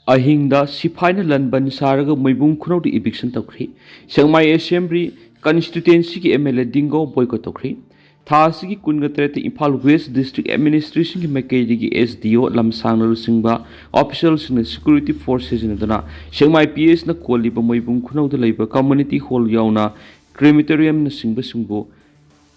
AHINDA सिफाइना लनबन सारगा मैबुंग खुनौद eviction तौखरी सेंगमाई assembly constituency की MLA dingo boycott तौखरी थासी की कुनगतरेत Imphal waste district administration की मैकेजी की एसडीओ लमसांग लुसिंगबा ऑफिशियल्स ने सिक्योरिटी फोर्सेस ने दना सेंगमाई पीएस न कोलिब मैबुंग खुनौद लेब कम्युनिटी हॉल याउना क्रेमेटोरियम न सिंगब सिंगबो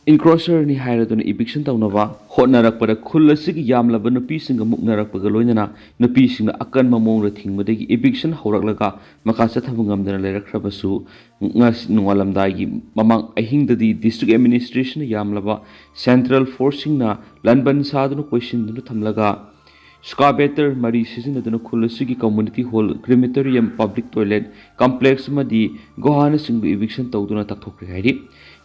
इनक्रोसर नि हायरदुन इविक्शन तौनबा होटनरकपद खुल असिगी यामलब नुपीसिंग मुक्नरकपग लोइनना नुपीसिंग अकन ममोंग थिंगबदगी इविक्शन हौरकलगा मखा चथब ngamdana लेरखरबसु नुवालमदागी ममांग अहिंगददी डिस्ट्रिक्ट एडमिनिस्ट्रेशन यामलबा सेंट्रल फोर्सिंगना लनबन सादनु क्वेश्चन थमलगा स्काबेटर मरी सिजनदुन खुल असिगी community hall crematorium public toilet complex मदी गोहाना सिंग इविक्शन तौदुना तथोक्रे हाइरि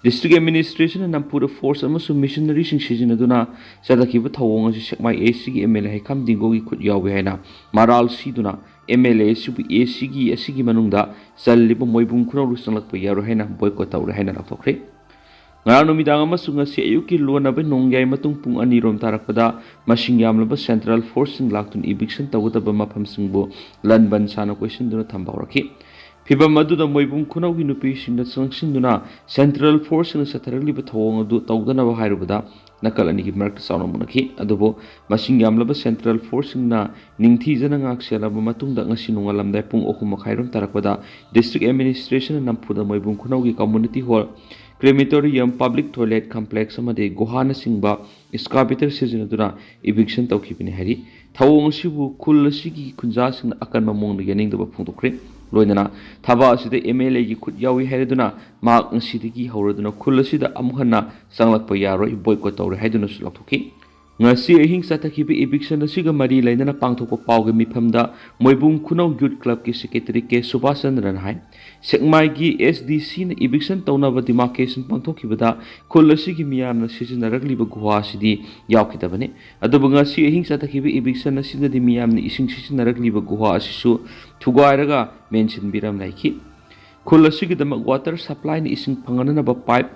डिस्ट्रिक्ट एडमिनिस्ट्रेशन नमपुर फोर्स मिशनरी सिजनदुना चलखिब थवोंग सेक्माई एसी की एमएलए हैखम दिंगो की खुद यावे हैना माराल सीदुना एमएलए सिबु एसी की असिगी मनुंगदा चललिब मोइबुंग खुनौरु संलकप यारो हैना बॉयकॉट तौरे हैना लाथोखरे ngarang numidag amasung ngasi ayuki luanabe nongyai matung pung ani rom tarakpada masing yamlaba central force sing laktun eviction tawutaba mafam singbo lanban sana question duna thambawraki फिबम मधुदा मोइबुम खुनौगी नुपीसिंगदा संगसिंदुना सेंट्रल फोर्स न सथरगलिब थवोंग अदु तौदनब हायरुबदा नकल अनिगी मरक साउन मुनखि अदुबो मसिंग यामलब सेंट्रल फोर्सिंगना निंगथीजना ngakselaba matungda ngasi nungalamdai pung 3 मखाइरम तारकबदा डिस्ट्रिक्ट एडमिनिस्ट्रेशन नमपुदा मोइबुम खुनौगी community hall crematorium public toilet complex अमदे गोहाना सिंगबा स्काबिटर सिजनदुना इविक्शन तौखिबिने हरि थवोंग सिबु खुल सिगी खुंजा सिंग अकन ममोंग यानिंगदब फोंदोखरे लोइनना थबा असिदा एमएलए की खुद यावी हैदुना माक ngsidigi हौरदुना खुल असिदा अमुहना संगलकप यारोय boycott तौरे हैदुना सुलथोखि ngasi ahing satakhibi eviction asiga mari lainana pangthokpa pauge mifamda moibung khunau youth club ki secretary ke subhasandran hai sekmai gi sdc na eviction taunaba demarcation pangthokibada khul asigi miyamna sijinaragliba guha sidi yaukidabane adubu ngasi ahing satakhibi eviction asida di miyamna ising sijinaragliba guha asisu thugairaga mention biram laiki khul asigi dama water supply ni ising phanganana ba pipe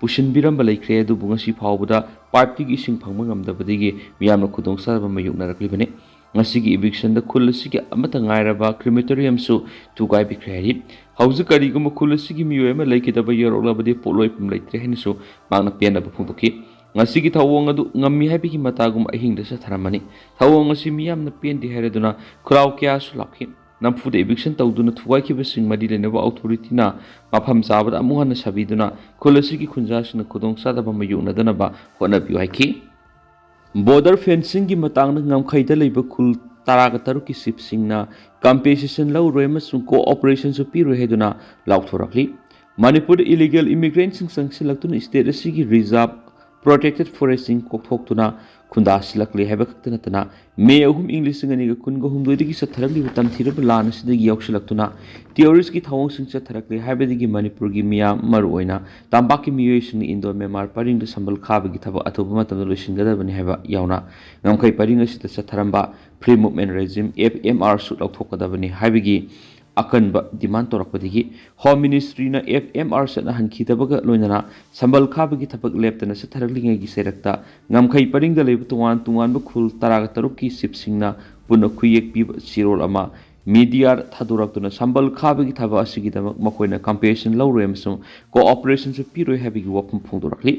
पुशन बिरम लेख्रे अदुबुंगसी फावबदा पाइपटिगी इसिंग फंगम ngamdabadigi miyamna khudong saraba mayuknaraklibane ngasigi eviction da khulsigi amata ngairaba crematorium su tugai bikhri hauzu karigum khulsigi miyoema laikidaba yorolabadi poloi pum leitre hensu magna pena bphungtoki ngasigi thawong adu ngammi habigi matagum ahingda sa tharamani thawong asi miyamna pendi hereduna khraw kya su lakhi namfuda eviction tawduna thugai ki besing madi lenaba authority na mafam sabada amuhana sabiduna khulsigi khunjasna khudong sadaba mayuna danaba hona biu haiki border fencing ki matang na ngamkhaida leiba khul taraga taru ki sip singna compensation law roema sung cooperation su pi roheduna lauthorakli manipur illegal immigrants sing sangsilaktun state asigi reserve protected foresting kokthokuna khunda silakli heba khakta natana me ahum english ngani ga kun ga hum doidigi satharagli butam thirab lan sidagi yaukshalaktuna theories ki thawong sing satharakli habedigi manipur gi miya maruoina tambaki miyoi indo memar paring de sambal khaba gi thaba athoba matam loisingada bani heba yauna ngamkai paring asita satharamba free movement regime fmr su laukthokada bani habegi akanba demand torakpadigi home ministry na fmr sana hankhidabaga loinana sambal khabagi thabak leptana satharaglingai gi serakta ngamkhai paringda leib tuwan tuwan bu khul taraga taruk ki sipsingna puna khuyek pi sirol ama media thaduraktuna sambal khabagi thaba asigi damak makoina compassion lawrem so cooperation su piroi habigi wapum phungdorakli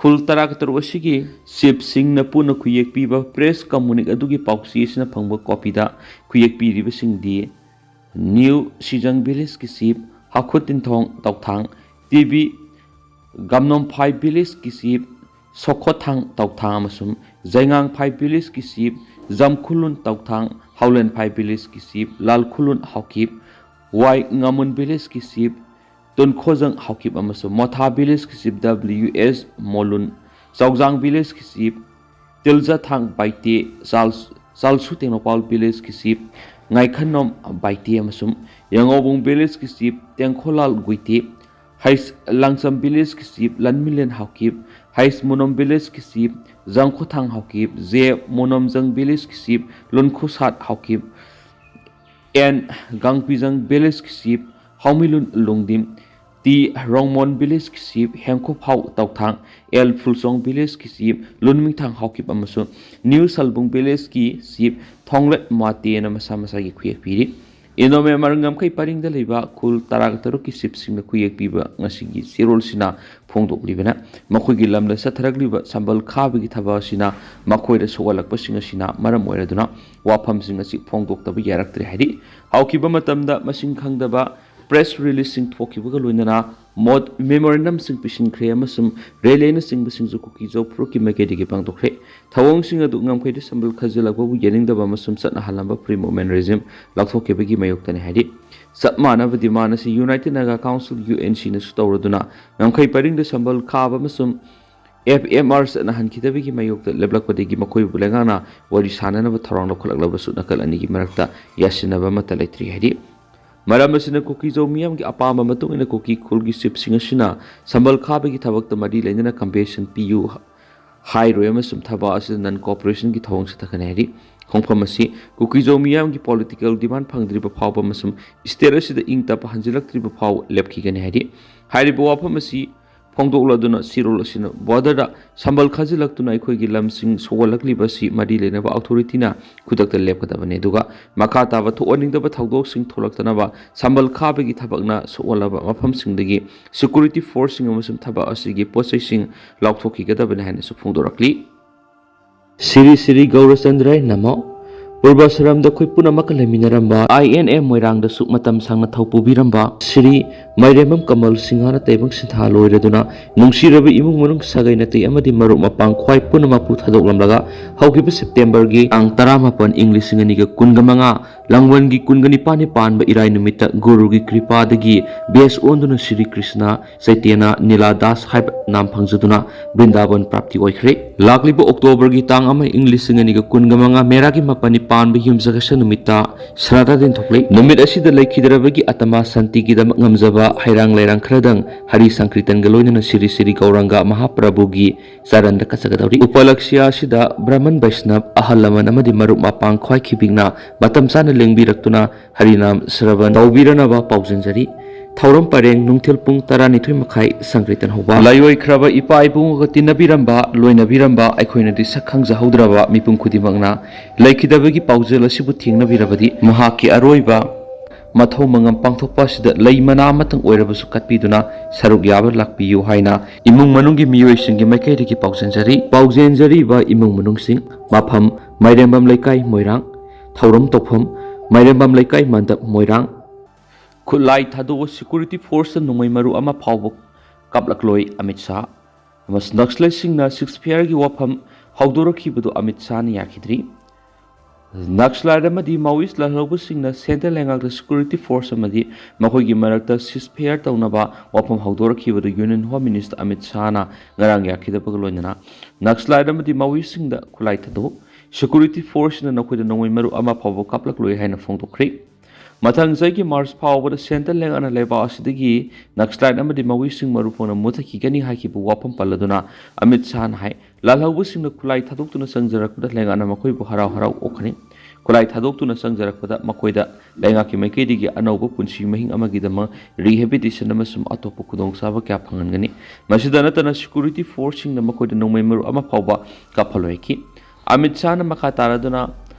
khul taraga taruk asigi sipsingna puna khuyek pi ba press communic adugi pausi sina phangba copy da khuyek pi ribasing di New Sijang Village Kisip Hakutin Thong Tauthang TV Gamnom Phai Village Kisip Sokothang Tauthang Amasum Zaingang Phai Village Kisip Zamkhulun Tauthang Howland Phai Village Kisip Lalkhulun Haukip Wai Ngamun Village Kisip Tunkhojang Haukip Amasum Motha Village Kisip WS Molun Saujang Village Kisip Tilza Thang Baite Salsu Tenopal Village Kisip Ngaikhanom Baiti Amasum Yangobung Village Kisip Tengkholal Guiti Hais Langsam Village Kisip Lanmilen Haukip Hais Monom Village Kisip Zangkhothang Haukip Ze Monom Zang Village Kisip Lunkhosat Haukip En Gangpizang Village Kisip Haumilun Lungdim T Rongmon village की chief Henko Phau Thouthang L Phulsong village की chief Lunmithang Haokip अमसु new Salbung village की chief Thonglet Maten मसा मसा की खुयेक पीरी इनोमे मरंगम कई purring लेबा खुल तराग तरुक की चिप सिंग खुयेक पीबा ngasi सिरोल सिना फोंदोकलिबना मखोगी लमदा सथरगलिबा संबल खाबगी थबा सिना मखोइदा सोगलकप सिंग सिना मरम ओइरदुना वाफम सिंग असि फोंदोक्तबा यारक्त्रे हाइदि हाउकिबा मतमदा मसिंग खंगदबा प्रेस रिलीज सिंग थोकिबगा लोइनना मोड मेमोरेंडम सिंग पिसिनख्रे अमसुम रेलेन सिंग बिसिंग कुकी जो फ्रुकी मकेदिगे पांगदोख्रे थवोंग सिंग अदु ngamkhayde संबल खजलकबु येनिंगदबा अमसुम सतना हलंबा फ्री मूवमेंट रेजिम लाथोकेबगी मायोक्तने हाइदि सपमानबदि मानसी यूनाइटेड नागा काउंसिल यूएनसी न सुतौरदुना ngamkhay paringda संबल खाब अमसुम FMR सना हनखिदबगी मायोक्ता लेबलकपदगी मखोय बुलेंगाना वरि साननबा थरंग लखलकलबसु नकल अनिगी मरक्ता यासिनबा मत लेत्रि हाइदि मरम असिना कुकी जो मियाम की अपाम मतुंग कुकी खुल की चिप सिंग असिना संबल खाबगी थबक मरी लेना कंपेशन पीयू हाई रोयम थबा नन कॉपरेशन की थोंग सथकने हाइदि खोंफम असि कुकी जो मियाम की पॉलिटिकल डिमांड फंगद्रिब फाव स्टेट असिदा इंग तप हंजिलक्त्रिब फाव लेपखिगने हाइदि हाइरिब वाफम असि फोंदोक्लदुना सिरोल असिना बॉर्डर संबल खजिलक्तुना अखोइगी लमसिंग सोगलक्लिबसि मरी लेनबा अथॉरिटीना खुदक्ता लेपकदबने दुगा मखा ताबा थोअनिंगदबा थौदोकसिंग थोलक्तनबा संबल खाबगी थबकना सोगलबा मफमसिंगदगी सिक्योरिटी फोर्सिंग अमसुम थबा असिगी पोसैसिंग लाउथोखिगदबने हाइनसु फोंदोरक्ली श्री गौरचंद्र नमो पूर्वासरम दखोई पुनमक लेमिनरंबा INM मोइरांग दसु मतम सांगना थौपुबिरंबा श्री मैरेमम कमल सिंहाना तैबंग सिंथा लोइरदुना नुंसिरब इमुंग मनुंग सगै नतै अमदि मरुक मपांग ख्वाइ पुनमपु थादोकलमलगा हौगिब सेप्टेम्बर गी आंग 18 English सिंगनिगा कुनगमंगा लंगवनगी कुनगनिपानि Panba इराय नुमिता गुरुगी कृपादगी base ओंदुना Shri Krishna Chaitanya नीलादास HYBE नाम फंगजदुना वृंदावन प्राप्ति ओइख्रे लाक्लिबो अक्टोबर गी तांग अमा इंग्लिश सिंगनिगा कुनगमंगा मेरागी मपानि पानबा युमजगस नुमिता श्रादा दिन थोक्ले नुमित असिदा लेखिदरबगी अतमा शांतिगी दम ngamjaba hairang lairang khradang hari sankritan galoina siri siri gauranga mahaprabhu gi saranda kasagadauri upalaksya sida brahman vaishnav ahalaman amadi marup mapang khwai khibingna matam sana lengbiraktuna harinam sravan tawbirana ba paujanjari thauram pareng nungthil pung 12 makhai sankritan hoba layoi khraba ipa ibung ga tinabiramba loinabiramba aikhoina di sakhang jahaudraba mipung khudimangna laikhidabagi paujal asibu thingna birabadi mahaki aroiba मथौ मंगम पांथोपासिदा लई मना मतंग ओइरबसु कटपीदुना सरुक याब लाकपियु हाइना इमुंग मनुंगी मियोइसिंगी माइकैदगी पाउजेंजरी बा इमुंग मनुंगसिंग माफम माइरेंबम लेकाई मोइरांग थौरम तोफम माइरेंबम लेकाई मंदप मोइरांग खुलाई थादो security force नुंगमै मरु अमा फावबो कापलक्लोई अमित शाह मस नक्सलाइसिंगना 6 fair गी वाफम हौदोरखिबदु अमित शाह नि याखिद्री नक्सलाइट अमदी माओइस्ट लहलौबसिंगना सेंट्रल लेंगाक सिक्योरिटी फोर्स अमदी मखोइगी मरक्ता सिसफेयर तौनबा वाफम हौदोरखिबदु यूनियन होम मिनिस्टर अमित शाहना ngarang याखिदबग लोइनना नक्सलाइट अमदी माओइस्टसिंगदा खुलाई थदो सिक्योरिटी फोर्स न नखोइदा नोंगै मरु अमा फावबो कापलक्लोइ हाइना फोंदोख्रे मथंग जैगी मार्च फावबदा सेंट्रल लेंगाना लेबा असिदगी नक्सलाइट अमदी माओइस्टसिंग मरु फोंना मुथखिगनी हाइकिबु वाफम पल्लदुना अमित शाहना हाइ लालहौबसिंगना खुलाई थादोक्तुना संजरकपदा लेंगाना मखोइबु हराव हराव ओखनी खुलाई थादोक्तुना संजरकपदा मखोइदा लेंगाकी माइकैदिगी अनौबो पुंसी महिंग अमगिदमा रिहेबिलिटेशन अमसुम अतोप खुदोंसाबा क्या फंगनगनी मसिदा नतना सिक्योरिटी फोर्सिंगना मखोइदा नोंमै मरु अमा फावबा काफलोइकी अमित शाहना मखा तारादुना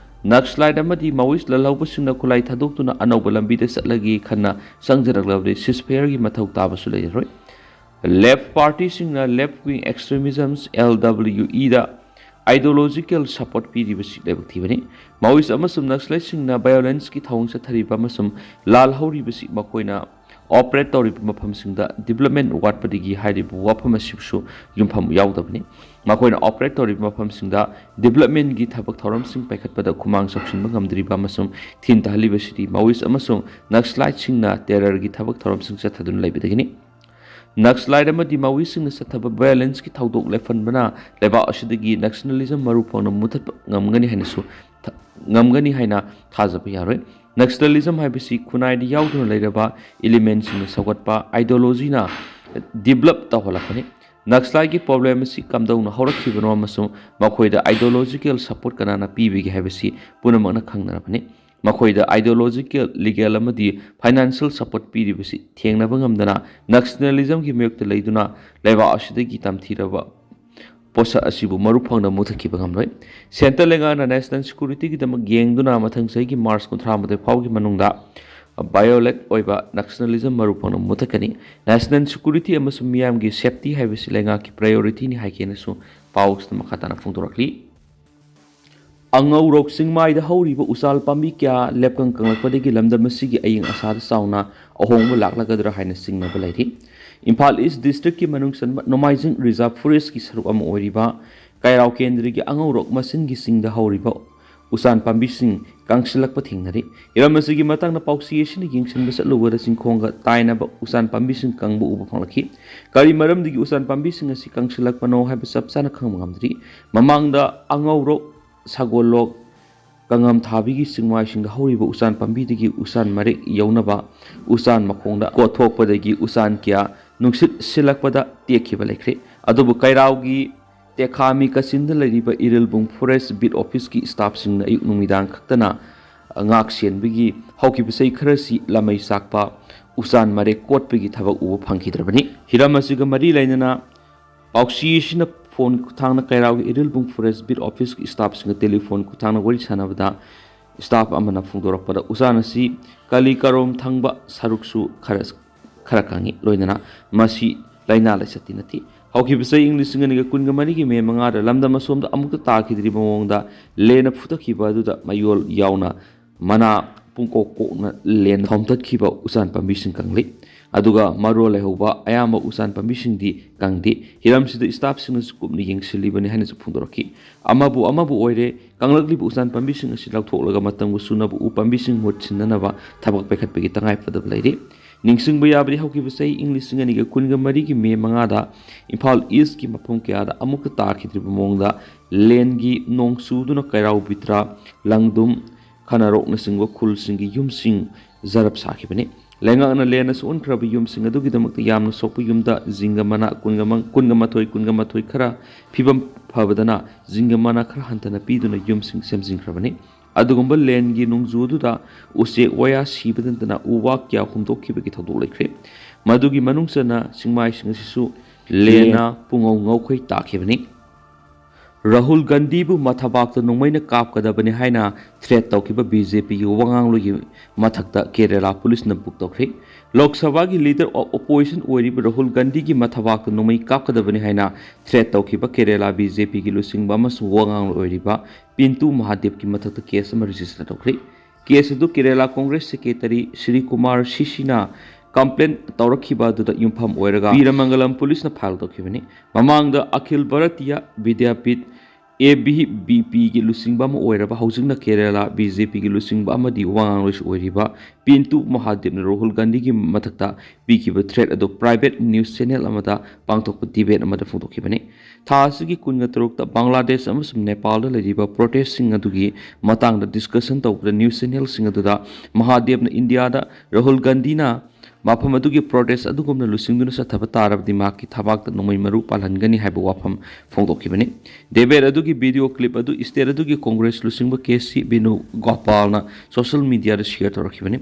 नक्सलाइट अमदी माओइस्ट ललहौबसिंगना खुलाई थादोक्तुना अनौबो लंबीदा चटलगी खन्ना संजरकलबदि सिसफेयरगी मथौ ताबसु लेरoi लेफ्ट पार्टी सिंगना लेफ्ट विंग एक्सट्रीमिज्म LWE दा आइडियोलॉजिकल सपोर्ट पीरिबसि लेबथिबनि माओइस्ट अमसुम नक्सलाइट सिंगना वायलेंस की थौंग सथरिबा अमसुम लाल हौरिबसि मखोइना ऑपरेट तौरिब मफमसिंगदा डेवलपमेंट वाटपदिगी हाइरिबु वाफम असिबसु युमफम यावदबनि मखोइना ऑपरेट तौरिब मफमसिंगदा डेवलपमेंट की थबक थौरमसिंग पैखतपदा खुमांग सपसिनबा ngamdriba अमसुम थिन ताहलिबसिदि माओइस्ट अमसुम नक्सलाइट सिंगना टेरर की थबक थौरमसिंग चथदुन लेबिदगिनि नक्सलाइट अमदी माओइस्टसिंगना सथब वायलेंस की थौदोक लेफनबना लेबा असिदगी नक्सनलिज्म मरुफोंना मुथत ngamgani हाइनसु ngamgani हाइना थाजब यारोय नक्सनलिज्म हाइबसि खुनाइदि यावदुना लेरबा एलिमेंट्ससिंग सगतपा आइडियोलॉजीना डेवलप तहलखनि नक्सलाइट की प्रॉब्लम असि कमदौना हौरखिबनो अमसुम मखोइदा आइडियोलॉजिकल सपोर्ट कनाना पीबिगे हाइबसि पुनमना खंगनरबनि ꯃꯈꯣꯏꯗ ideological legal amadi financial support ꯄꯤꯔꯤꯕꯁꯤ ꯊꯦꯡꯅꯕ ꯉꯝꯗꯅ nationalismꯒꯤ ꯃꯌꯣꯛꯇ ꯂꯩꯗꯨꯅ ꯂꯩꯕꯥꯛ ꯑꯁꯤꯗꯒꯤ ꯇꯝꯊꯤꯔꯕ ꯄꯣꯠꯁꯛ ꯑꯁꯤꯕꯨ ꯃꯔꯨ ꯐꯪꯅ ꯃꯨꯊꯠꯈꯤꯕ ꯉꯝꯂꯣꯏ ꯁꯦꯟꯇꯔ ꯂꯩꯉꯥꯛꯅ ꯅꯦꯁꯅꯦꯜ ꯁꯦꯀ꯭ꯌꯨꯔꯤꯇꯤꯒꯤꯗꯃꯛ ꯌꯦꯡꯗꯨꯅ ꯃꯊꯪ ꯆꯍꯤꯒꯤ ꯃꯥꯔꯆ 31 ꯐꯥꯎꯒꯤ ꯃꯅꯨꯡꯗ ꯚꯥꯏꯑꯣꯂꯦꯠ ꯑꯣꯏꯕ ꯅꯦꯁꯅꯦꯂꯤꯖꯝ ꯃꯔꯨ ꯐꯪꯅ ꯃꯨꯊꯠꯀꯅꯤ ꯅꯦꯁꯅꯦꯜ ꯁꯦꯀ꯭ꯌꯨꯔꯤꯇꯤ ꯑꯃꯁꯨꯡ ꯃꯤꯌꯥꯝꯒꯤ ꯁꯦꯐꯇꯤ ꯍꯥꯏꯕꯁꯤ ꯂꯩꯉꯥꯛꯀꯤ ꯄ꯭ꯔꯥꯏꯌꯣꯔꯤꯇꯤꯅꯤ ꯍꯥꯏꯒꯦꯅꯁꯨ ꯄꯥꯎꯁꯤꯗ ꯃꯈꯥ ꯇꯥꯅ ꯐꯣꯡꯗꯣꯔꯛꯂꯤ ꯑꯉꯧꯔꯣꯛ ꯆꯤꯡꯃꯥꯏꯗ ꯍꯧꯔꯤꯕ ꯎꯆꯥꯜ ꯄꯥꯝꯕꯤ ꯀꯌꯥ ꯂꯦꯞꯀꯪ ꯀꯪꯂꯛꯄꯗꯒꯤ ꯂꯝꯗꯝ ꯑꯁꯤꯒꯤ ꯑꯏꯪ ꯑꯁꯥꯗ ꯆꯥꯎꯅ ꯑꯍꯣꯡꯕ ꯂꯥꯛꯂꯒꯗ꯭ꯔꯥ ꯍꯥꯏꯅ ꯆꯤꯡꯅꯕ ꯂꯩꯔꯤ ꯏꯝꯐꯥꯜ ꯏꯁ ꯗꯤꯁꯇ꯭ꯔꯤꯛꯀꯤ ꯃꯅꯨꯡ ꯆꯟꯕ ꯅꯣꯡꯃꯥꯏꯖꯤꯡ ꯔꯤꯖꯥꯔꯚ ꯐꯣꯔꯦꯁꯠꯀꯤ ꯁꯔꯨꯛ ꯑꯃ ꯑꯣꯏꯔꯤꯕ ꯀꯩꯔꯥꯎ ꯀꯦꯟꯗ꯭ꯔꯒꯤ ꯑꯉꯧꯔꯣꯛ ꯃꯁꯤꯟꯒꯤ ꯆꯤꯡꯗ ꯍꯧꯔꯤꯕ ꯎꯆꯥꯟ ꯄꯥꯝꯕꯤꯁꯤꯡ ꯀꯪꯁꯤꯜꯂꯛꯄ ꯊꯦꯡꯅꯔꯤ ꯍꯤꯔꯝ ꯑꯁꯤꯒꯤ ꯃꯇꯥꯡꯗ ꯄꯥꯎꯆꯦ ꯑꯁꯤꯅ ꯌꯦꯡꯁꯤꯟꯕ ꯆꯠꯂꯨꯕꯗ ꯆꯤꯡꯈꯣꯡꯒ ꯇꯥꯏꯅꯕ ꯎꯆꯥꯟ ꯄꯥꯝꯕꯤꯁꯤꯡ ꯀꯪꯕ ꯎꯕ ꯐꯪꯂꯛꯈꯤ ꯀꯔꯤ ꯃꯔꯝꯗꯒꯤ ꯎꯆꯥꯟ ꯄꯥꯝꯕꯤꯁꯤꯡ ꯑꯁꯤ ꯀꯪꯁꯤꯜꯂꯛꯄꯅꯣ ꯍꯥꯏꯕ ꯆꯞ ꯆꯥꯅ ꯈꯪꯕ ꯉꯝꯗ꯭ꯔꯤ ꯃꯃꯥꯡꯗ ꯑꯉꯧꯔꯣꯛ ꯁꯒꯣꯜꯂꯣꯛ ꯀꯪꯉꯝ ꯊꯥꯕꯤꯒꯤ ꯆꯤꯡꯃꯥꯏꯁꯤꯡꯗ ꯍꯧꯔꯤꯕ ꯎꯆꯥꯟ ꯄꯥꯝꯕꯤꯗꯒꯤ ꯎꯆꯥꯟ ꯃꯔꯦꯛ ꯌꯧꯅꯕ ꯎꯆꯥꯟ ꯃꯈꯣꯡꯗ ꯀꯣꯠꯊꯣꯛꯄꯗꯒꯤ ꯎꯆꯥꯟ ꯀꯌꯥ ꯅꯨꯡꯁꯤꯠ ꯁꯤꯜꯂꯛꯄꯗ ꯇꯦꯛꯈꯤꯕ ꯂꯩꯈ꯭ꯔꯦ ꯑꯗꯨꯕꯨ ꯀꯩꯔꯥꯎꯒꯤ ꯇꯦꯈꯥꯃꯤ ꯀꯆꯤꯟꯗ ꯂꯩꯔꯤꯕ ꯏꯔꯤꯜꯕꯨꯡ ꯐꯣꯔꯦꯁꯠ ꯕꯤꯠ ꯑꯣꯐꯤꯁꯀꯤ ꯁ꯭ꯇꯥꯐꯁꯤꯡꯅ ꯑꯌꯨꯛ ꯅꯨꯃꯤꯗꯥꯡ ꯈꯛꯇꯅ ꯉꯥꯛ ꯁꯦꯟꯕꯒꯤ ꯍꯧꯈꯤꯕ ꯆꯍꯤ ꯈꯔꯁꯤ ꯂꯃꯩ ꯆꯥꯛꯄ ꯎꯆꯥꯟ ꯃꯔꯦꯛ ꯀꯣꯠꯄꯒꯤ ꯊꯕꯛ ꯎꯕ ꯐꯪꯈꯤꯗ꯭ꯔꯕꯅꯤ ꯍꯤꯔꯝ ꯑꯁꯤꯒ ꯃꯔꯤ ꯂꯩꯅꯅ ꯄꯥꯎꯆꯦ ꯑꯁꯤꯅ ꯐꯣꯟ ꯈꯨꯠꯊꯥꯡꯗ ꯀꯩꯔꯥꯎꯒꯤ ꯏꯔꯤꯜꯕꯨꯡ ꯐꯣꯔꯦꯁꯠ ꯕꯤꯠ ꯑꯣꯐꯤꯁꯀꯤ ꯁ꯭ꯇꯥꯐꯁꯤꯡꯒ ꯇꯦꯂꯤꯐꯣꯟ ꯈꯨꯠꯊꯥꯡꯗ ꯋꯥꯔꯤ ꯁꯥꯟꯅꯕꯗ ꯁ꯭ꯇꯥꯐ ꯑꯃꯅ ꯐꯣꯡꯗꯣꯔꯛꯄꯗ ꯎꯆꯥꯟ ꯑꯁꯤ ꯀꯂꯤ ꯀꯔꯣꯝ ꯊꯪꯕ ꯁꯔꯨꯛꯁꯨ ꯈꯔ ꯈꯪꯉꯤ ꯂꯣꯏꯅꯅ ꯃꯁꯤ ꯂꯩꯅꯥ ꯂꯥꯏꯆꯠꯇꯤ ꯅꯠꯇꯦ ꯍꯧꯈꯤꯕ ꯆꯍꯤ 2024ꯒꯤ ꯃꯦ 5ꯗ ꯂꯝꯗꯝ ꯑꯁꯣꯝꯗ ꯑꯃꯨꯛꯇ ꯇꯥꯈꯤꯗ꯭ꯔꯤꯕ ꯃꯑꯣꯡꯗ ꯂꯦꯟꯅ ꯐꯨꯊꯈꯤꯕ ꯑꯗꯨꯗ ꯃꯌꯣꯜ ꯌꯥꯎꯅ ꯃꯅꯥ ꯄꯨꯡꯀꯣꯛ ꯀꯣꯛꯅ ꯂꯦꯟ ꯊꯣꯝꯇꯠꯈꯤꯕ ꯎꯆꯥꯟ ꯄꯥꯝꯕꯤꯁꯤꯡ ꯀꯪꯂꯤ ꯑꯗꯨꯒ ꯃꯔꯣꯜ ꯂꯩꯍꯧꯕ ꯑꯌꯥꯝꯕ ꯎꯆꯥꯟ ꯄꯥꯝꯕꯤꯁꯤꯡꯗꯤ ꯀꯪꯗꯦ ꯍꯤꯔꯝꯁꯤꯗ ꯁ꯭ꯇꯥꯐꯁꯤꯡꯅꯁꯨ ꯀꯨꯞꯅ ꯌꯦꯡꯁꯤꯜꯂꯤꯕꯅꯤ ꯍꯥꯏꯅꯁꯨ ꯐꯣꯡꯗꯣꯔꯛꯈꯤ ꯑꯃꯕꯨ ꯑꯣꯏꯔꯦ ꯀꯪꯂꯛꯂꯤꯕ ꯎꯆꯥꯟ ꯄꯥꯝꯕꯤꯁꯤꯡ ꯑꯁꯤ ꯂꯧꯊꯣꯛꯂꯒ ꯃꯇꯝꯒ ꯆꯨꯅꯕ ꯎ ꯄꯥꯝꯕꯤꯁꯤꯡ ꯃꯍꯨꯠ ꯁꯤꯟꯅꯅꯕ ꯊꯕꯛ ꯄꯥꯏꯈꯠꯄꯒꯤ ꯇꯉꯥꯏꯐꯗꯕ ꯂꯩꯔꯤ ꯅꯤꯡꯁꯤꯡꯕ ꯌꯥꯕꯗꯤ ꯍꯧꯈꯤꯕ ꯆꯍꯤ 2023ꯒꯤ ꯃꯦ 5ꯗ ꯏꯝꯐꯥꯜ ꯏꯁꯀꯤ ꯃꯐꯝ ꯀꯌꯥꯗ ꯑꯃꯨꯛꯇ ꯇꯥꯈꯤꯗ꯭ꯔꯤꯕ ꯃꯑꯣꯡꯗ ꯂꯦꯟꯒꯤ ꯅꯣꯡ ꯆꯨꯗꯨꯅ ꯀꯩꯔꯥꯎ ꯕꯤꯇ꯭ꯔꯥ ꯂꯪꯗꯨꯝ ꯈꯅꯥꯔꯣꯛꯅꯆꯤꯡꯕ ꯈꯨꯜꯁꯤꯡꯒꯤ ꯌꯨꯝꯁꯤꯡ ꯖꯔꯞ ꯁꯥꯈꯤꯕꯅꯤ ꯂꯩꯉꯥꯛꯅ ꯂꯦꯟꯅ ꯁꯣꯛꯍꯟꯈ꯭ꯔꯕ ꯌꯨꯝꯁꯤꯡ ꯑꯗꯨꯒꯤꯗꯃꯛꯇ ꯌꯥꯝꯅ ꯁꯣꯛꯄ ꯌꯨꯝꯗ ꯖꯤꯡꯒ ꯃꯅꯥ 12 ꯈꯔ ꯐꯤꯕꯝ ꯐꯕꯗꯅ ꯖꯤꯡꯒ ꯃꯅꯥ ꯈꯔ ꯍꯟꯊꯅ ꯄꯤꯗꯨꯅ ꯌꯨꯝꯁꯤꯡ ꯁꯦꯝꯖꯤꯟꯈ꯭ꯔꯕꯅꯤ ꯑꯗꯨꯒꯨꯝꯕ ꯂꯦꯟꯒꯤ ꯅꯣꯡꯖꯨ ꯑꯗꯨꯗ ꯎꯆꯦꯛ ꯋꯥꯌꯥ ꯁꯤꯕ ꯅꯠꯇꯅ ꯎ ꯋꯥ ꯀꯌꯥ ꯍꯨꯝꯗꯣꯛꯈꯤꯕꯒꯤ ꯊꯧꯗꯣꯛ ꯂꯩꯈ꯭ꯔꯦ ꯃꯗꯨꯒꯤ ꯃꯅꯨꯡ ꯆꯟꯅ ꯆꯤꯡꯃꯥꯏꯁꯤꯡ ꯑꯁꯤꯁꯨ ꯂꯦꯟꯅ ꯄꯨꯡꯉꯧ ꯉꯧꯈꯩ ꯇꯥꯈꯤꯕꯅꯤ ꯔꯥꯍꯨꯜ ꯒꯥꯟꯙꯤꯕꯨ ꯃꯊꯕꯥꯛꯇ ꯅꯣꯡꯃꯩꯅ ꯀꯥꯞꯀꯗꯕꯅꯤ ꯍꯥꯏꯅ ꯊ꯭ꯔꯦꯠ ꯇꯧꯈꯤꯕ BJPꯒꯤ ꯋꯥꯉꯥꯡꯂꯣꯏꯒꯤ ꯃꯊꯛꯇ ꯀꯦꯔꯦꯂꯥ ꯄꯨꯂꯤꯁꯅ ꯕꯨꯛ ꯇꯧꯈ꯭ꯔꯦ ꯂꯣꯛ ꯁꯚꯥꯒꯤ ꯂꯤꯗꯔ ꯑꯣꯐ ꯑꯣꯄꯣꯖꯤꯁꯟ ꯑꯣꯏꯔꯤꯕ ꯔꯥꯍꯨꯜ ꯒꯥꯟꯙꯤꯒꯤ ꯃꯊꯕꯥꯛꯇ ꯅꯣꯡꯃꯩ ꯀꯥꯞꯀꯗꯕꯅꯤ ꯍꯥꯏꯅ ꯊ꯭ꯔꯦꯠ ꯇꯧꯈꯤꯕ ꯀꯦꯔꯦꯂꯥ BJPꯒꯤ ꯂꯨꯆꯤꯡꯕ ꯑꯃꯁꯨꯡ ꯋꯥꯉꯥꯡꯂꯣꯏ ꯑꯣꯏꯔꯤꯕ ꯄꯤꯟꯇꯨ ꯃꯍꯥꯗꯦꯕꯀꯤ ꯃꯊꯛꯇ ꯀꯦꯁ ꯑꯃ ꯔꯦꯖꯤꯁꯇꯔ ꯇꯧꯈ꯭ꯔꯦ ꯀꯦꯁ ꯑꯗꯨ ꯀꯦꯔꯦꯂꯥ ꯀꯣꯡꯒ꯭ꯔꯦꯁ ꯁꯦꯀ꯭ꯔꯦꯇꯔꯤ ꯁ꯭ꯔꯤ ꯀꯨꯃꯥꯔ ꯁꯤꯁꯤꯅ ꯀꯝꯄ꯭ꯂꯦꯟ ꯇꯧꯔꯛꯈꯤꯕ ꯑꯗꯨꯗ ꯌꯨꯝꯐꯝ ꯑꯣꯏꯔꯒ ꯕꯤꯔꯃꯪꯒꯂꯝ ꯄꯨꯂꯤꯁꯅ ꯐꯥꯏꯜ ꯇꯧꯈꯤꯕꯅꯤ ꯃꯃꯥꯡꯗ ꯑꯈꯤꯜ ꯚꯥꯔꯇꯤꯌꯥ ꯕꯤꯗ꯭ꯌꯥꯄꯤꯠ ABVPꯒꯤ ꯂꯨꯆꯤꯡꯕ ꯑꯃ ꯑꯣꯏꯔꯕ ꯍꯧꯖꯤꯛꯅ ꯀꯦꯔꯦꯂꯥ BJPꯒꯤ ꯂꯨꯆꯤꯡꯕ ꯑꯃꯗꯤ ꯋꯥꯉꯥꯡꯂꯣꯏꯁꯨ ꯑꯣꯏꯔꯤꯕ ꯄꯤꯟꯇꯨ ꯃꯍꯥꯗꯦꯕꯅ ꯔꯥꯍꯨꯜ ꯒꯥꯟꯙꯤꯒꯤ ꯃꯊꯛꯇ ꯄꯤꯈꯤꯕ ꯊ꯭ꯔꯦꯠ ꯑꯗꯨ ꯄ꯭ꯔꯥꯏꯚꯦꯠ ꯅ꯭ꯌꯨꯁ ꯆꯦꯅꯦꯜ ꯑꯃꯗ ꯄꯥꯡꯊꯣꯛꯄ ꯗꯤꯕꯦꯠ ꯑꯃꯗ ꯐꯣꯡꯗꯣꯛꯈꯤꯕꯅꯤ ꯊꯥ ꯑꯁꯤꯒꯤ 23ꯗ ꯕꯪꯒ꯭ꯂꯥꯗꯦꯁ ꯑꯃꯁꯨꯡ ꯅꯦꯄꯥꯜꯗ ꯂꯩꯔꯤꯕ ꯄ꯭ꯔꯣꯇꯦꯁꯁꯤꯡ ꯑꯗꯨꯒꯤ ꯃꯇꯥꯡꯗ ꯗꯤꯁꯀꯁꯟ ꯇꯧꯕꯗ ꯅ꯭ꯌꯨꯁ ꯆꯦꯅꯦꯜꯁꯤꯡ ꯑꯗꯨꯗ ꯃꯍꯥꯗꯦꯕꯅ ꯏꯟꯗꯤꯌꯥꯗ ꯔꯥꯍꯨꯜ ꯒꯥꯟꯙꯤꯅ ꯃꯐꯝ ꯑꯗꯨꯒꯤ ꯄ꯭ꯔꯣꯇꯦꯁ ꯑꯗꯨꯒꯨꯝꯅ ꯂꯨꯆꯤꯡꯗꯨꯅ ꯆꯠꯊꯕ ꯇꯥꯔꯕꯗꯤ ꯃꯍꯥꯛꯀꯤ ꯊꯕꯥꯛꯇ ꯅꯣꯡꯃꯩ ꯃꯔꯨ ꯄꯥꯜꯍꯟꯒꯅꯤ ꯍꯥꯏꯕ ꯋꯥꯐꯝ ꯐꯣꯡꯗꯣꯛꯈꯤꯕꯅꯤ ꯗꯦꯕꯦꯠ ꯑꯗꯨꯒꯤ ꯚꯤꯗꯤꯑꯣ ꯀ꯭ꯂꯤꯞ ꯑꯗꯨ ꯁ꯭ꯇꯦꯠ ꯑꯗꯨꯒꯤ ꯀꯣꯡꯒ꯭ꯔꯦꯁ ꯂꯨꯆꯤꯡꯕ KC ꯕꯦꯅꯨꯒꯣꯄꯥꯜꯅ ꯁꯣꯁꯤꯌꯦꯜ ꯃꯤꯗꯤꯌꯥꯗ ꯁꯤꯌꯔ ꯇꯧꯔꯛꯈꯤꯕꯅꯤ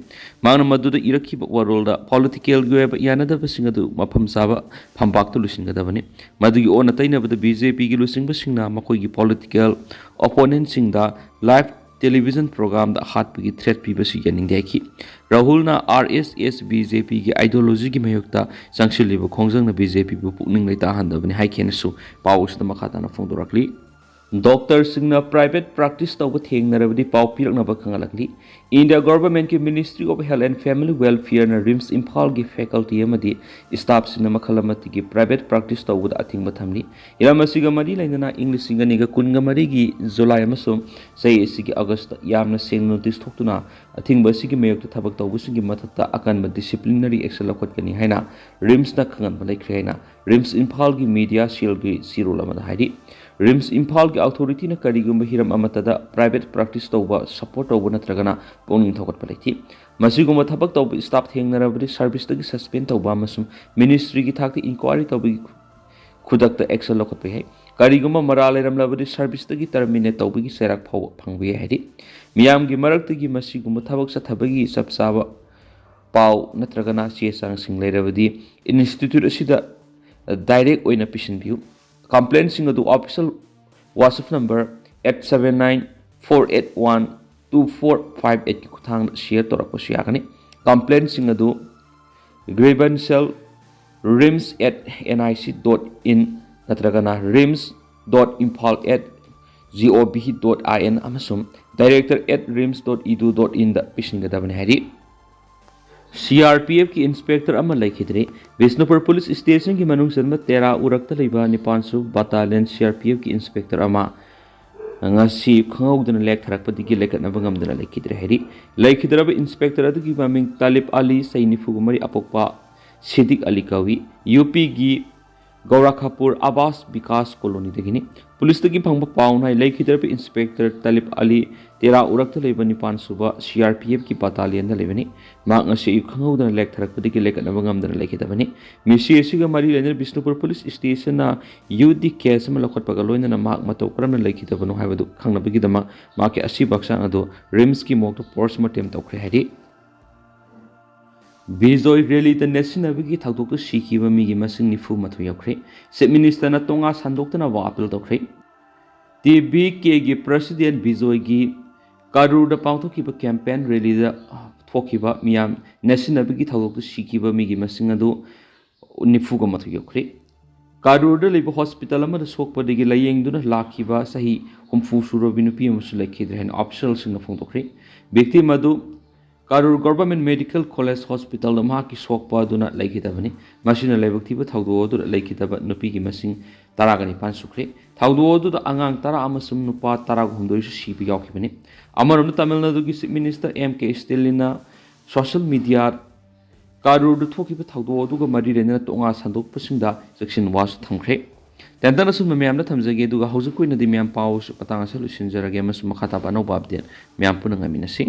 ꯃꯥꯅ ꯃꯗꯨꯗ ꯏꯔꯛꯈꯤꯕ ꯋꯥꯔꯣꯜꯗ ꯄꯣꯂꯤꯇꯤꯀꯦꯜꯒꯤ ꯑꯣꯏꯕ ꯌꯥꯅꯗꯕꯁꯤꯡ ꯑꯗꯨ ꯃꯐꯝ ꯆꯥꯕ ꯐꯝꯄꯥꯛꯇ ꯂꯣꯏꯁꯤꯟꯒꯗꯕꯅꯤ ꯃꯗꯨꯒꯤ ꯑꯣꯟꯅ ꯇꯩꯅꯕꯗ BJPꯒꯤ ꯂꯨꯆꯤꯡꯕꯁꯤꯡꯅ ꯃꯈꯣꯏꯒꯤ ꯄꯣꯂꯤꯇꯤꯀꯦꯜ ꯑꯣꯄꯣꯅꯦꯟꯠꯁꯤꯡꯗ ꯂꯥꯏꯚ ꯇꯦꯂꯤꯚꯤꯖꯟ ꯄ꯭ꯔꯣꯒ꯭ꯔꯥꯝꯗ ꯍꯥꯠꯄꯒꯤ ꯊ꯭ꯔꯦꯠ ꯄꯤꯕꯁꯤ ꯌꯥꯅꯤꯡꯗꯦ ꯍꯥꯏꯈꯤ ꯔꯥꯍꯨꯜꯅ RSS BJPꯒꯤ ꯑꯥꯏꯗꯤꯑꯣꯂꯣꯖꯤꯒꯤ ꯃꯥꯌꯣꯛꯇ ꯆꯪꯁꯤꯜꯂꯤꯕ ꯈꯣꯡꯖꯪꯅ BJPꯕꯨ ꯄꯨꯛꯅꯤꯡ ꯂꯩꯇꯥꯍꯟꯗꯕꯅꯤ ꯍꯥꯏꯈꯤꯅꯁꯨ ꯄꯥꯎ ꯑꯁꯤꯗ ꯃꯈꯥ ꯇꯥꯅ ꯐꯣꯡꯗꯣꯔꯛꯂꯤ ꯗꯣꯛꯇꯔꯁꯤꯡꯅ ꯄ꯭ꯔꯥꯏꯚꯦꯠ ꯄ꯭ꯔꯥꯛꯇꯤꯁ ꯇꯧꯕ ꯊꯦꯡꯅꯔꯕꯗꯤ ꯄꯥꯎ ꯄꯤꯔꯛꯅꯕ ꯈꯪꯍꯜꯂꯛꯂꯤ ꯏꯟꯗꯤꯌꯥ ꯒꯣꯚꯔꯟꯃꯦꯟꯠꯀꯤ ministry of health and family ꯋꯦꯜꯐꯤꯌꯔꯅ ꯔꯤꯝꯁ ꯏꯝꯐꯥꯜꯒꯤ ꯐꯦꯀꯜꯇꯤ ꯑꯃꯗꯤ ꯁ꯭ꯇꯥꯐꯁꯤꯡꯅ ꯃꯈꯜ ꯑꯃꯠꯇꯒꯤ ꯄ꯭ꯔꯥꯏꯚꯦꯠ ꯄ꯭ꯔꯥꯛꯇꯤꯁ ꯇꯧꯕꯗ ꯑꯊꯤꯡꯕ ꯊꯝꯂꯤ ꯍꯤꯔꯝ ꯑꯁꯤꯒ ꯃꯔꯤ ꯂꯩꯅꯅ ꯏꯪ 2024ꯒꯤ ꯖꯨꯂꯥꯏ ꯑꯃꯁꯨꯡ ꯆꯍꯤ ꯑꯁꯤꯒꯤ ꯑꯒꯁꯇ ꯌꯥꯝꯅ ꯁꯦꯡꯅ ꯅꯣꯇꯤꯁ ꯊꯣꯛꯇꯨꯅ ꯑꯊꯤꯡꯕ ꯑꯁꯤꯒꯤ ꯃꯥꯌꯣꯛꯇ ꯊꯕꯛ ꯇꯧꯕꯁꯤꯡꯒꯤ ꯃꯊꯛꯇ ꯑꯀꯟꯕ ꯗꯤꯁꯤꯄ꯭ꯂꯤꯅꯔꯤ ꯑꯦꯛꯁꯟ ꯂꯧꯈꯠꯀꯅꯤ ꯍꯥꯏꯅ ꯔꯤꯝꯁꯅ ꯈꯪꯍꯟꯕ ꯂꯩꯈ꯭ꯔꯦ ꯍꯥꯏꯅ ꯔꯤꯝꯁ ꯏꯝꯐꯥꯜꯒꯤ ꯃꯤꯗꯤꯌꯥ ꯁꯦꯜꯒꯤ ꯆꯤꯔꯣꯜ ꯑꯃꯗ ꯍꯥꯏꯔꯤ ꯔꯤꯝꯁ ꯏꯝꯐꯥꯜꯒꯤ ꯑꯣꯊꯣꯔꯤꯇꯤꯅ ꯀꯔꯤꯒꯨꯝꯕ ꯍꯤꯔꯝ ꯑꯃꯠꯇꯗ ꯄ꯭ꯔꯥꯏꯚꯦꯠ ꯄ꯭ꯔꯥꯛꯇꯤꯁ ꯇꯧꯕ ꯁꯄꯣꯔꯠ ꯇꯧꯕ ꯅꯠꯇ꯭ꯔꯒꯅ ꯄꯨꯛꯅꯤꯡ ꯊꯧꯒꯠꯄ ꯂꯩꯇꯦ ꯃꯁꯤꯒꯨꯝꯕ ꯊꯕꯛ ꯇꯧꯕ ꯁ꯭ꯇꯥꯐ ꯊꯦꯡꯅꯔꯕꯗꯤ ꯁꯔꯚꯤꯁꯇꯒꯤ ꯁꯁꯄꯦꯟ ꯇꯧꯕ ꯑꯃꯁꯨꯡ ꯃꯤꯅꯤꯁꯇ꯭ꯔꯤꯒꯤ ꯊꯥꯛꯇ ꯏꯟꯀ꯭ꯋꯥꯏꯔꯤ ꯇꯧꯕꯒꯤ ꯈꯨꯗꯛꯇ ꯑꯦꯛꯁꯟ ꯂꯧꯈꯠꯄ ꯌꯥꯏ ꯀꯔꯤꯒꯨꯝꯕ ꯃꯔꯥ ꯂꯩꯔꯝꯂꯕꯗꯤ ꯁꯔꯚꯤꯁꯇꯒꯤ ꯇꯔꯃꯤꯅꯦꯠ ꯇꯧꯕꯒꯤ ꯆꯩꯔꯥꯛ ꯐꯥꯎꯕ ꯐꯪꯕ ꯌꯥꯏ ꯍꯥꯏꯗꯤ ꯃꯤꯌꯥꯝꯒꯤ ꯃꯔꯛꯇꯒꯤ ꯃꯁꯤꯒꯨꯝꯕ ꯊꯕꯛ ꯆꯠꯊꯕꯒꯤ ꯆꯞ ꯆꯥꯕ ꯄꯥꯎ ꯅꯠꯇ꯭ꯔꯒꯅ ꯆꯦ ꯆꯥꯡꯁꯤꯡ ꯂꯩꯔꯕꯗꯤ ꯏꯟꯁꯇꯤꯇ꯭ꯌꯨꯠ ꯑꯁꯤꯗ ꯗꯥꯏꯔꯦꯛ ꯑꯣꯏꯅ ꯄꯤꯁꯤꯟꯕꯤꯌꯨ ꯀꯝꯄ꯭ꯂꯦꯟꯁꯤꯡ ꯑꯗꯨ ꯑꯣꯐꯤꯁꯤꯌꯦꯜ ꯋꯥꯆꯞ ꯅꯝꯕꯔ 879-481-2458ꯒꯤ ꯈꯨꯠꯊꯥꯡꯗ ꯁꯤꯌꯔ ꯇꯧꯔꯛꯄꯁꯨ ꯌꯥꯒꯅꯤ ꯀꯝꯄ꯭ꯂꯦꯟꯁꯤꯡ ꯑꯗꯨ grievancel rims@nic.in नत्रगना rims.imphal@gov.in अमसुम director@rims.edu.in दा पिसिंगदबने हैरी CRPF की इंस्पेक्टर अमा लेखिद्रे विष्णुपुर पुलिस स्टेशन की मनुंग सन्म 13 उरक्ता लेबा निपानसु बटालियन CRPF की इंस्पेक्टर अमा ngasi khangawdana lek tharakpadigi lekatnaba ngamdana lekhidre heri lekhidraba inspector adigi maming Talib Ali Sainifu gumari apokpa Sidik Ali kawi UP gi Gaurakapur Abbas Vikas Colony dagini police तगी फंगबा पाउनाय लेखिदरब inspector Talib Ali 13 उरक्ता लेबा निपान सुबा CRPF की बटालियन दा लेबनी माक ngasi खंगौदना लेक थरकपदगी लेकनबा ngamdana लेखिदबनी मिसी एसिगा मरी लेनर बिष्णुपुर पुलिस स्टेशन ना यूडी केस म लखटपगा लोइना माक मतौ करमना लेखिदबनो हायबदु खंगनबगी दमा माके असि बक्सा अदो रिम्स की मोक्तो पोस्टमार्टम तौखरे हायदि बिजोय रैली द नेशनल थादोक सिखिबा मिगी मसिंग निफु मथु यौख्रे चीफ मिनिस्टर ना तोंगा संदोक्तना वा अपील तौख्रे TBK गी प्रेसिडेंट बिजोय गी कारूर द पांथोकिबा कैंपेन रैली द थोकिबा मियाम नेशनल थादोक सिखिबा मिगी मसिंग अदु निफु ग मथु यौख्रे कारूर द लेबा हॉस्पिटल अमदा सोकपदगी लायेंगदुना लाखिबा सही हुमफु सुरोबि नुपि अमसु लेखिद्रे हन ऑफिशियल सिंग फोंदोख्रे व्यक्ति मदु Karur Government Medical College Hospital मा की सोकपा दुना लेखिदबनी मसिना लेबक्तिबा थाउदो दु लेखिदबा नुपी की मसिंग तरागनि पान सुख्रे थाउदो दु अंगांग तरा अमसुम नुपा तरा गुमदोइ सिबि यावखिबनी अमरम तमिलनाडु की चीफ मिनिस्टर MK स्टेलिना सोशल मीडिया Karur दु थोकिबा थाउदो दु ग मरि रेना तोंगा संदोक पसिंगदा सेक्शन वास थंख्रे तेंतना सुम म्यामना थमजगे दुगा हौजु कोइना दि म्याम पाउ पतांग सलुशन जरगे मसु मखाता बानो बाबदे म्याम पुनंगा मिनसी